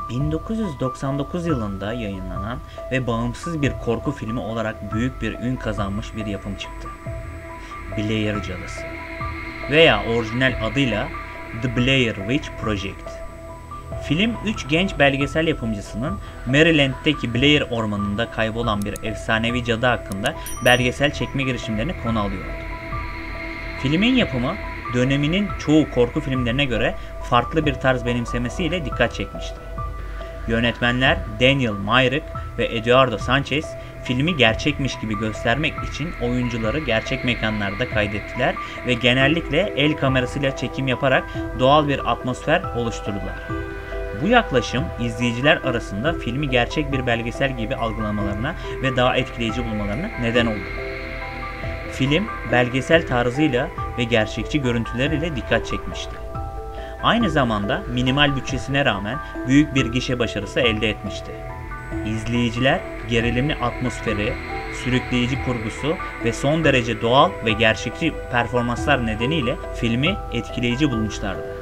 1999 yılında yayınlanan ve bağımsız bir korku filmi olarak büyük bir ün kazanmış bir yapım çıktı. Blair Cadısı veya orijinal adıyla The Blair Witch Project. Film 3 genç belgesel yapımcısının Maryland'deki Blair ormanında kaybolan bir efsanevi cadı hakkında belgesel çekme girişimlerini konu alıyordu. Filmin yapımı döneminin çoğu korku filmlerine göre farklı bir tarz benimsemesiyle dikkat çekmişti. Yönetmenler Daniel Myrick ve Eduardo Sanchez filmi gerçekmiş gibi göstermek için oyuncuları gerçek mekanlarda kaydettiler ve genellikle el kamerasıyla çekim yaparak doğal bir atmosfer oluşturdular. Bu yaklaşım izleyiciler arasında filmi gerçek bir belgesel gibi algılamalarına ve daha etkileyici bulmalarına neden oldu. Film belgesel tarzıyla ve gerçekçi görüntüleriyle dikkat çekmişti. Aynı zamanda minimal bütçesine rağmen büyük bir gişe başarısı elde etmişti. İzleyiciler gerilimli atmosferi, sürükleyici kurgusu ve son derece doğal ve gerçekçi performanslar nedeniyle filmi etkileyici bulmuşlardı.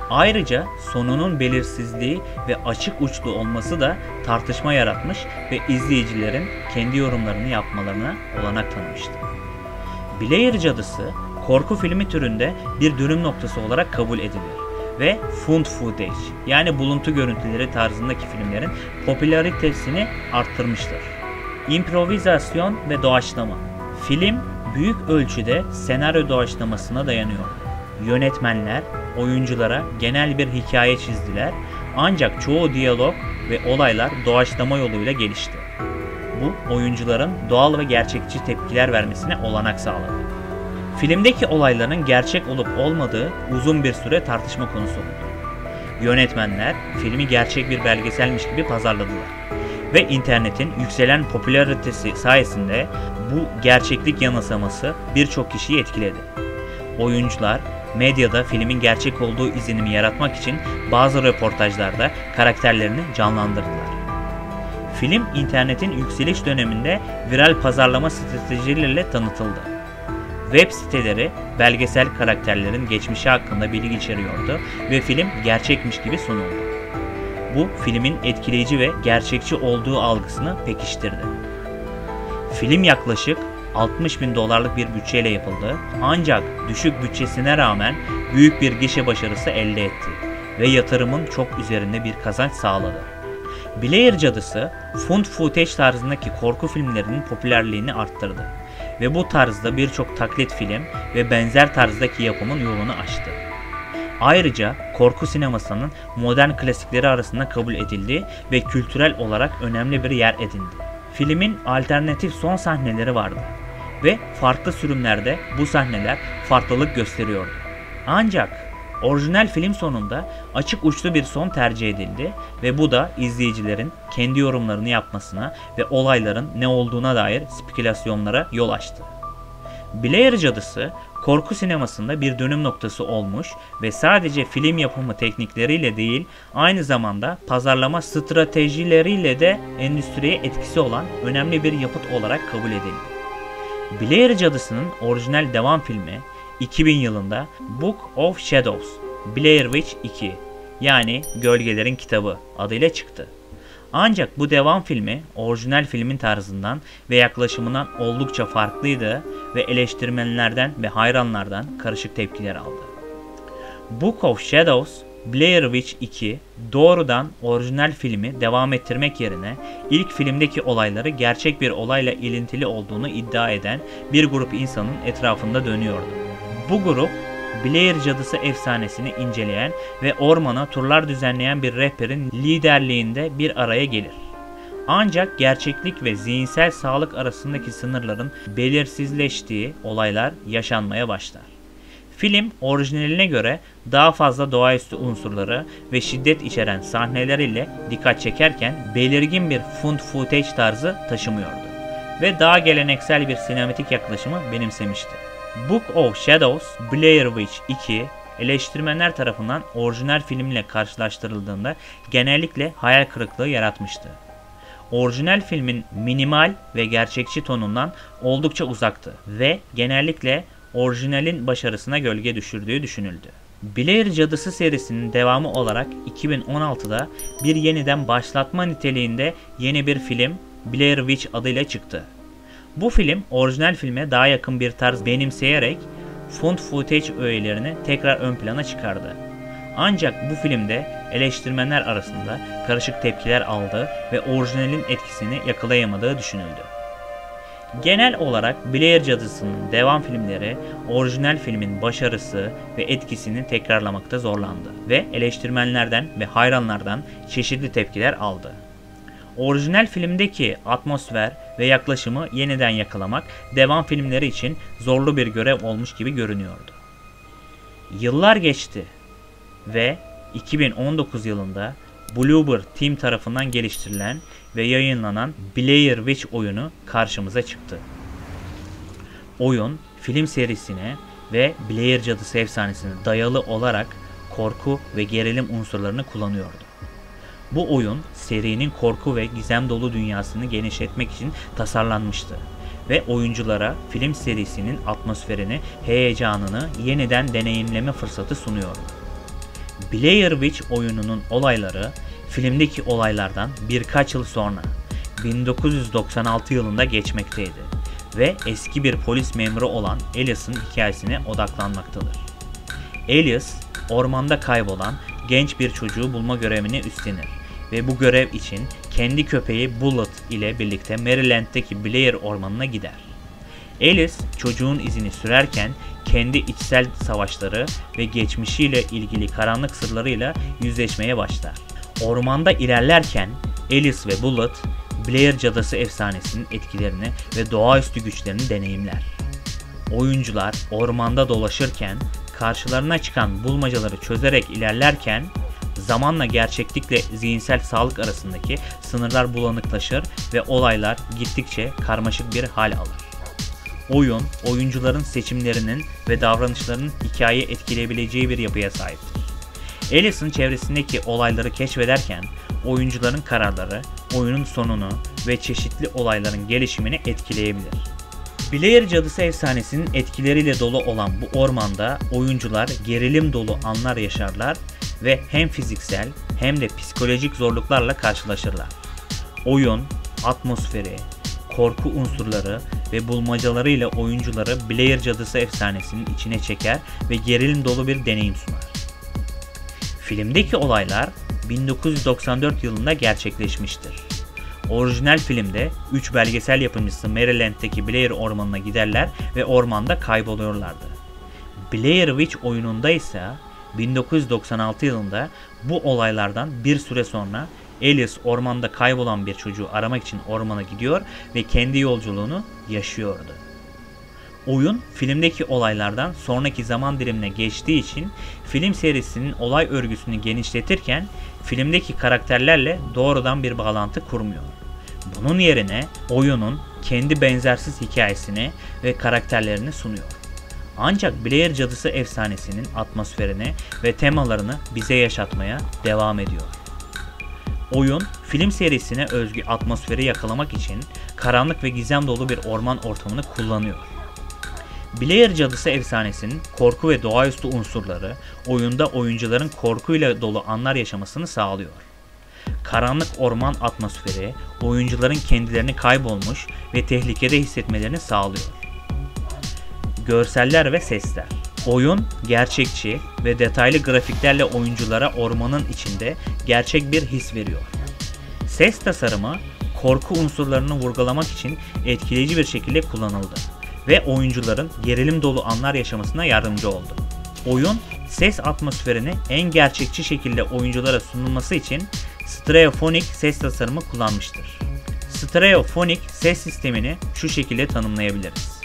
Ayrıca sonunun belirsizliği ve açık uçlu olması da tartışma yaratmış ve izleyicilerin kendi yorumlarını yapmalarına olanak tanımıştı. Blair Cadısı korku filmi türünde bir dönüm noktası olarak kabul edilir ve found footage yani buluntu görüntüleri tarzındaki filmlerin popülaritesini arttırmıştır. İmprovizasyon ve doğaçlama. Film büyük ölçüde senaryo doğaçlamasına dayanıyor. Yönetmenler oyunculara genel bir hikaye çizdiler ancak çoğu diyalog ve olaylar doğaçlama yoluyla gelişti. Bu oyuncuların doğal ve gerçekçi tepkiler vermesine olanak sağladı. Filmdeki olayların gerçek olup olmadığı uzun bir süre tartışma konusu oldu. Yönetmenler filmi gerçek bir belgeselmiş gibi pazarladılar ve internetin yükselen popülaritesi sayesinde bu gerçeklik yanılsaması birçok kişiyi etkiledi. Oyuncular medyada filmin gerçek olduğu izlenimi yaratmak için bazı röportajlarda karakterlerini canlandırdılar. Film internetin yükseliş döneminde viral pazarlama stratejileriyle tanıtıldı. Web siteleri belgesel karakterlerin geçmişi hakkında bilgi içeriyordu ve film gerçekmiş gibi sunuldu. Bu filmin etkileyici ve gerçekçi olduğu algısını pekiştirdi. Film yaklaşık 60 bin dolarlık bir bütçeyle yapıldı ancak düşük bütçesine rağmen büyük bir gişe başarısı elde etti ve yatırımın çok üzerinde bir kazanç sağladı. Blair Cadısı, found footage tarzındaki korku filmlerinin popülerliğini arttırdı ve bu tarzda birçok taklit film ve benzer tarzdaki yapımın yolunu açtı. Ayrıca korku sinemasının modern klasikleri arasında kabul edildi ve kültürel olarak önemli bir yer edindi. Filmin alternatif son sahneleri vardı ve farklı sürümlerde bu sahneler farklılık gösteriyordu. Ancak orijinal film sonunda açık uçlu bir son tercih edildi ve bu da izleyicilerin kendi yorumlarını yapmasına ve olayların ne olduğuna dair spekülasyonlara yol açtı. Blair Cadısı korku sinemasında bir dönüm noktası olmuş ve sadece film yapımı teknikleriyle değil aynı zamanda pazarlama stratejileriyle de endüstriye etkisi olan önemli bir yapıt olarak kabul edildi. Blair Cadısı'nın orijinal devam filmi 2000 yılında Book of Shadows, Blair Witch 2 yani Gölgelerin Kitabı adıyla çıktı. Ancak bu devam filmi orijinal filmin tarzından ve yaklaşımından oldukça farklıydı ve eleştirmenlerden ve hayranlardan karışık tepkiler aldı. Book of Shadows, Blair Witch 2 doğrudan orijinal filmi devam ettirmek yerine ilk filmdeki olayları gerçek bir olayla ilintili olduğunu iddia eden bir grup insanın etrafında dönüyordu. Bu grup Blair Cadısı efsanesini inceleyen ve ormana turlar düzenleyen bir rehberin liderliğinde bir araya gelir. Ancak gerçeklik ve zihinsel sağlık arasındaki sınırların belirsizleştiği olaylar yaşanmaya başlar. Film orijinaline göre daha fazla doğaüstü unsurları ve şiddet içeren sahneler ile dikkat çekerken belirgin bir found footage tarzı taşımıyordu ve daha geleneksel bir sinematik yaklaşımı benimsemişti. Book of Shadows, Blair Witch 2 eleştirmenler tarafından orijinal filmle karşılaştırıldığında genellikle hayal kırıklığı yaratmıştı. Orijinal filmin minimal ve gerçekçi tonundan oldukça uzaktı ve genellikle orijinalin başarısına gölge düşürdüğü düşünüldü. Blair Cadısı serisinin devamı olarak 2016'da bir yeniden başlatma niteliğinde yeni bir film Blair Witch adıyla çıktı. Bu film orijinal filme daha yakın bir tarz benimseyerek found footage öğelerini tekrar ön plana çıkardı. Ancak bu filmde eleştirmenler arasında karışık tepkiler aldı ve orijinalin etkisini yakalayamadığı düşünüldü. Genel olarak Blair Cadısı'nın devam filmleri orijinal filmin başarısı ve etkisini tekrarlamakta zorlandı ve eleştirmenlerden ve hayranlardan çeşitli tepkiler aldı. Orijinal filmdeki atmosfer ve yaklaşımı yeniden yakalamak devam filmleri için zorlu bir görev olmuş gibi görünüyordu. Yıllar geçti ve 2019 yılında Bloober Team tarafından geliştirilen ve yayınlanan Blair Witch oyunu karşımıza çıktı. Oyun, film serisine ve Blair Cadısı efsanesine dayalı olarak korku ve gerilim unsurlarını kullanıyordu. Bu oyun, serinin korku ve gizem dolu dünyasını genişletmek için tasarlanmıştı ve oyunculara film serisinin atmosferini, heyecanını yeniden deneyimleme fırsatı sunuyordu. Blair Witch oyununun olayları filmdeki olaylardan birkaç yıl sonra 1996 yılında geçmekteydi ve eski bir polis memuru olan Alice'ın hikayesine odaklanmaktadır. Alice, ormanda kaybolan genç bir çocuğu bulma görevini üstlenir ve bu görev için kendi köpeği Bullet ile birlikte Maryland'deki Blair ormanına gider. Alice çocuğun izini sürerken kendi içsel savaşları ve geçmişiyle ilgili karanlık sırlarıyla yüzleşmeye başlar. Ormanda ilerlerken Alice ve Bullet, Blair Cadısı efsanesinin etkilerini ve doğaüstü güçlerini deneyimler. Oyuncular ormanda dolaşırken, karşılarına çıkan bulmacaları çözerek ilerlerken, zamanla gerçeklikle zihinsel sağlık arasındaki sınırlar bulanıklaşır ve olaylar gittikçe karmaşık bir hal alır. Oyun, oyuncuların seçimlerinin ve davranışlarının hikayeyi etkileyebileceği bir yapıya sahiptir. Alice'ın çevresindeki olayları keşfederken, oyuncuların kararları, oyunun sonunu ve çeşitli olayların gelişimini etkileyebilir. Blair Cadısı efsanesinin etkileriyle dolu olan bu ormanda oyuncular gerilim dolu anlar yaşarlar ve hem fiziksel hem de psikolojik zorluklarla karşılaşırlar. Oyun, atmosferi, korku unsurları ve bulmacalarıyla oyuncuları Blair Cadısı efsanesinin içine çeker ve gerilim dolu bir deneyim sunar. Filmdeki olaylar 1994 yılında gerçekleşmiştir. Orijinal filmde 3 belgesel yapımcısı Maryland'deki Blair ormanına giderler ve ormanda kayboluyorlardı. Blair Witch oyununda ise 1996 yılında bu olaylardan bir süre sonra Alice ormanda kaybolan bir çocuğu aramak için ormana gidiyor ve kendi yolculuğunu yaşıyordu. Oyun filmdeki olaylardan sonraki zaman dilimine geçtiği için film serisinin olay örgüsünü genişletirken filmdeki karakterlerle doğrudan bir bağlantı kurmuyor. Bunun yerine oyunun kendi benzersiz hikayesini ve karakterlerini sunuyor. Ancak Blair Cadısı efsanesinin atmosferini ve temalarını bize yaşatmaya devam ediyor. Oyun, film serisine özgü atmosferi yakalamak için karanlık ve gizem dolu bir orman ortamını kullanıyor. Blair Cadısı efsanesinin korku ve doğaüstü unsurları oyunda oyuncuların korkuyla dolu anlar yaşamasını sağlıyor. Karanlık orman atmosferi oyuncuların kendilerini kaybolmuş ve tehlikede hissetmelerini sağlıyor. Görseller ve sesler. Oyun gerçekçi ve detaylı grafiklerle oyunculara ormanın içinde gerçek bir his veriyor. Ses tasarımı korku unsurlarını vurgulamak için etkileyici bir şekilde kullanıldı ve oyuncuların gerilim dolu anlar yaşamasına yardımcı oldu. Oyun, ses atmosferini en gerçekçi şekilde oyunculara sunulması için stereofonik ses tasarımı kullanmıştır. Stereofonik ses sistemini şu şekilde tanımlayabiliriz.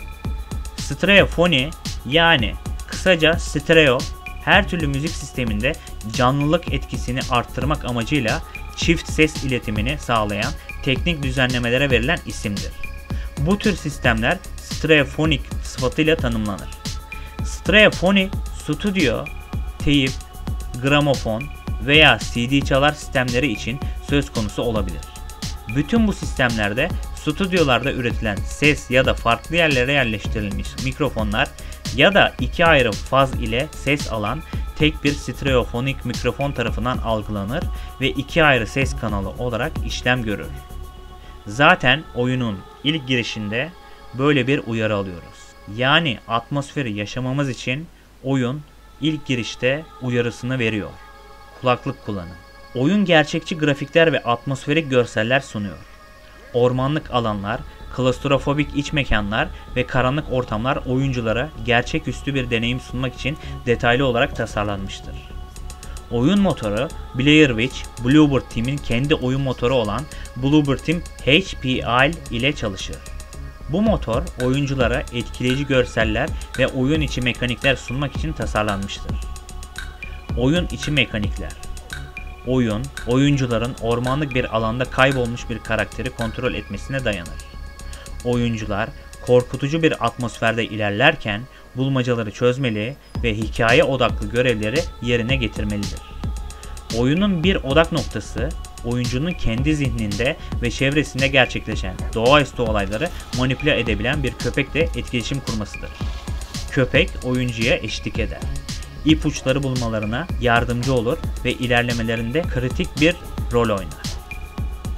Stereofoni, yani kısaca stereo, her türlü müzik sisteminde canlılık etkisini arttırmak amacıyla çift ses iletimini sağlayan teknik düzenlemelere verilen isimdir. Bu tür sistemler stereofonik sıfatıyla tanımlanır. Stereofoni, stüdyo, teyip, gramofon veya CD çalar sistemleri için söz konusu olabilir. Bütün bu sistemlerde stüdyolarda üretilen ses ya da farklı yerlere yerleştirilmiş mikrofonlar ya da iki ayrı faz ile ses alan tek bir stereofonik mikrofon tarafından algılanır ve iki ayrı ses kanalı olarak işlem görür. Zaten oyunun ilk girişinde böyle bir uyarı alıyoruz. Yani atmosferi yaşamamız için oyun ilk girişte uyarısını veriyor. Kulaklık kullanın. Oyun gerçekçi grafikler ve atmosferik görseller sunuyor. Ormanlık alanlar, klostrofobik iç mekanlar ve karanlık ortamlar oyunculara gerçeküstü bir deneyim sunmak için detaylı olarak tasarlanmıştır. Oyun motoru Blair Witch Bluebird Team'in kendi oyun motoru olan Bluebird Team HPL ile çalışır. Bu motor oyunculara etkileyici görseller ve oyun içi mekanikler sunmak için tasarlanmıştır. Oyun içi mekanikler. Oyun, oyuncuların ormanlık bir alanda kaybolmuş bir karakteri kontrol etmesine dayanır. Oyuncular korkutucu bir atmosferde ilerlerken bulmacaları çözmeli ve hikaye odaklı görevleri yerine getirmelidir. Oyunun bir odak noktası, oyuncunun kendi zihninde ve çevresinde gerçekleşen doğaüstü olayları manipüle edebilen bir köpekle etkileşim kurmasıdır. Köpek oyuncuya eşlik eder. İpuçları bulmalarına yardımcı olur ve ilerlemelerinde kritik bir rol oynar.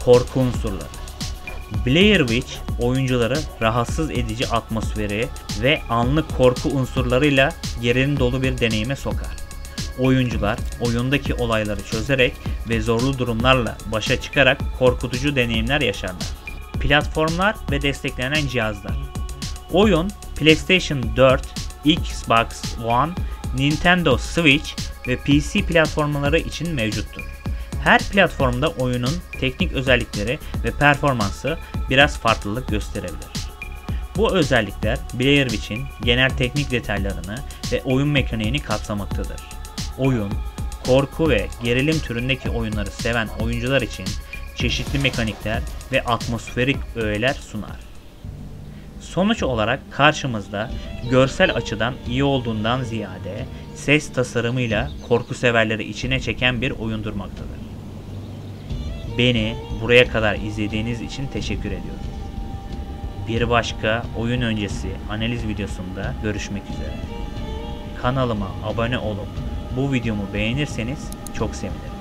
Korku unsurları. Blair Witch oyuncuları rahatsız edici atmosferi ve anlık korku unsurlarıyla gerilim dolu bir deneyime sokar. Oyuncular oyundaki olayları çözerek ve zorlu durumlarla başa çıkarak korkutucu deneyimler yaşarlar. Platformlar ve desteklenen cihazlar. Oyun PlayStation 4, Xbox One, Nintendo Switch ve PC platformları için mevcuttur. Her platformda oyunun teknik özellikleri ve performansı biraz farklılık gösterebilir. Bu özellikler Blair Witch'in genel teknik detaylarını ve oyun mekaniğini kapsamaktadır. Oyun, korku ve gerilim türündeki oyunları seven oyuncular için çeşitli mekanikler ve atmosferik öğeler sunar. Sonuç olarak karşımızda görsel açıdan iyi olduğundan ziyade ses tasarımıyla korku severleri içine çeken bir oyun durmaktadır. Beni buraya kadar izlediğiniz için teşekkür ediyorum. Bir başka oyun öncesi analiz videosunda görüşmek üzere. Kanalıma abone olup bu videomu beğenirseniz çok sevinirim.